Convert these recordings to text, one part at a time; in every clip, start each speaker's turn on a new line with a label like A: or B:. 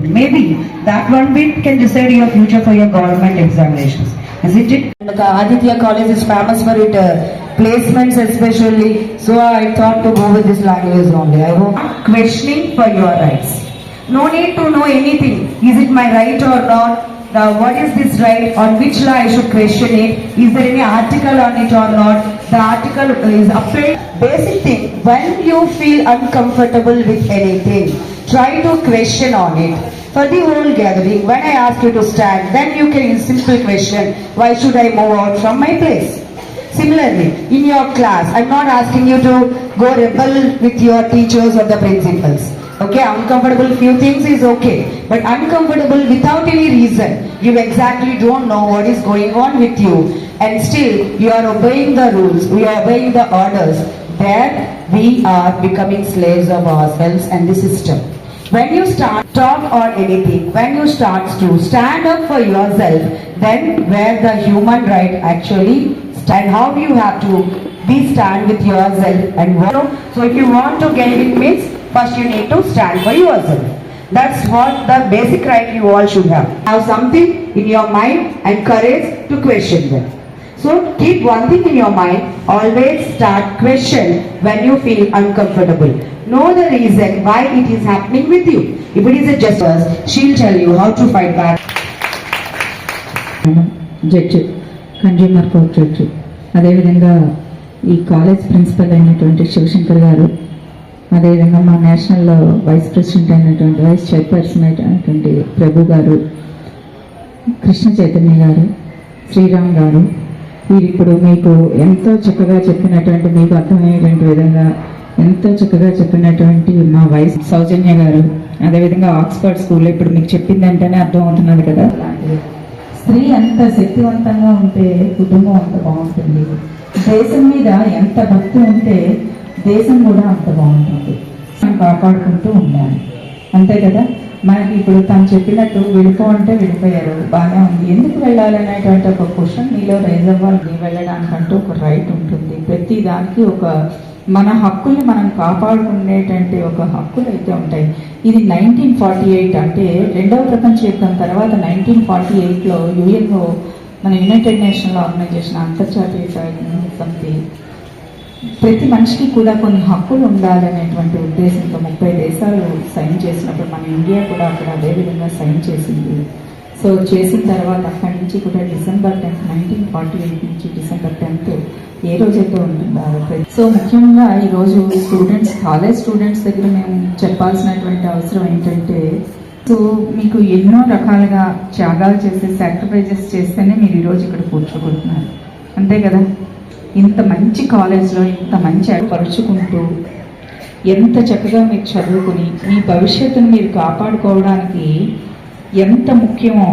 A: Maybe that one bit can decide your future for your government examinations. Isn't it? Aditya College is famous for its placements especially. So I thought to go with this language only. I hope questioning for your rights. No need to know anything. Is it my right or not? What is this right? On which law I should question it? Is there any article on it or not? The article is upheld. Basic thing, when you feel uncomfortable with anything, try to question on it. For the whole gathering, when I ask you to stand, then you can simple question, why should I move out from my place? Similarly, in your class, I'm not asking you to go rebel with your teachers or the principals. Okay, uncomfortable few things is okay, but uncomfortable without any reason, you exactly don't know what is going on with you, and still you are obeying the rules, we are obeying the orders, there we are becoming slaves of ourselves and the system. When you start talk or anything, when you start to stand up for yourself, then where the human right actually stand, how you have to be stand with yourself and what. So if you want to get it means, first you need to stand for yourself. That's what the basic right you all should have. Have something in your mind and courage to question them. So keep one thing in your mind, always start question when you feel uncomfortable. Know the reason why it is happening with you. If it is a justice, she'll tell you how to fight back.
B: Judge consumer court judge, అదేవిధంగా ఈ college principal అయినటువంటి శివశంకర్ గారు, అదేవిధంగా మా national vice president అయినటువంటి vice chairperson అయినటువంటి ప్రభు గారు, కృష్ణ చైతన్య గారు, శ్రీరామ్ గారు, వీరిప్పుడు మీకు ఎంతో చక్కగా చెప్పినటువంటి, మీకు అర్థమయ్యేటువంటి విధంగా ఎంతో చక్కగా చెప్పినటువంటి మా వైస్ సౌజన్య గారు, అదేవిధంగా ఆక్స్ఫర్డ్ స్కూల్లో ఇప్పుడు మీకు చెప్పిందంటేనే అర్థం అవుతున్నది కదా. స్త్రీ ఎంత శక్తివంతంగా ఉంటే కుటుంబం అంత బాగుంటుంది, దేశం మీద ఎంత భక్తి ఉంటే దేశం కూడా అంత బాగుంటుంది. మనం కాపాడుకుంటూ ఉండాలి, అంతే కదా. మనకి ఇప్పుడు తను చెప్పినట్టు వెళ్ళిపో అంటే వెళ్ళిపోయారు, బాగానే ఉంది, ఎందుకు వెళ్ళాలనేటువంటి ఒక క్వశ్చన్ మీలో రైజ్ అవ్వాలి. వెళ్ళడానికంటూ ఒక రైట్ ఉంటుంది, ప్రతి దానికి ఒక మన హక్కుల్ని మనం కాపాడుకునేటువంటి ఒక హక్కులు అయితే ఉంటాయి. ఇది 1948 అంటే రెండవ ప్రపంచ యుద్ధం తర్వాత 1948లో యుఎన్ఓ, మన యునైటెడ్ నేషనల్ ఆర్గనైజేషన్, అంతర్జాతీయ సమితి ప్రతి మనిషికి కూడా కొన్ని హక్కులు ఉండాలనేటువంటి ఉద్దేశంతో 30 దేశాలు సైన్ చేసినప్పుడు మన ఇండియా కూడా అక్కడ అదేవిధంగా సైన్ చేసింది. సో చేసిన తర్వాత అక్కడి నుంచి కూడా డిసెంబర్ 10, 1948 నుంచి డిసెంబర్ 10 ఏ రోజైతే ఉంటుందో. సో ముఖ్యంగా ఈరోజు స్టూడెంట్స్, కాలేజ్ స్టూడెంట్స్ దగ్గర మేము చెప్పాల్సినటువంటి అవసరం ఏంటంటే, సో మీకు ఎన్నో రకాలుగా త్యాగాలు చేసి సాక్రిఫైజెస్ చేస్తేనే మీరు ఈరోజు ఇక్కడ కూర్చోబోతున్నారు, అంతే కదా. ఇంత మంచి కాలేజ్లో ఇంత మంచి పరుచుకుంటూ ఎంత చక్కగా మీరు చదువుకుని మీ భవిష్యత్తును మీరు కాపాడుకోవడానికి ఎంత ముఖ్యమో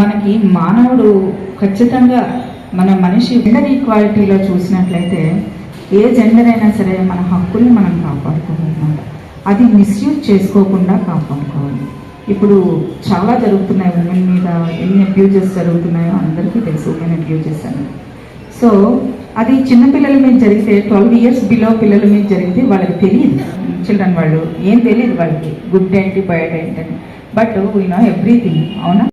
B: మనకి మానవుడు ఖచ్చితంగా మన మనిషి జెండర్ ఈక్వాలిటీలో చూసినట్లయితే ఏ జెండర్ అయినా సరే మన హక్కుల్ని మనం కాపాడుకుంటున్నాం, అది మిస్యూజ్ చేసుకోకుండా కాపాడుకోవాలి. ఇప్పుడు చాలా జరుగుతున్నాయి, ఉమెన్ మీద ఎన్ని అబ్యూజెస్ జరుగుతున్నాయో అందరికీ తెలుసు, ఉమెన్ అబ్యూజెస్ అని. సో అది చిన్నపిల్లల మీద జరిగితే 12 years బిలో పిల్లల మీద జరిగితే వాళ్ళకి తెలియదు, చిల్డ్రన్ వాళ్ళు ఏం తెలియదు వాళ్ళకి గుడ్ ఏంటి బయట ఏంటని, బట్ వీ నో ఎవ్రీథింగ్, అవునా.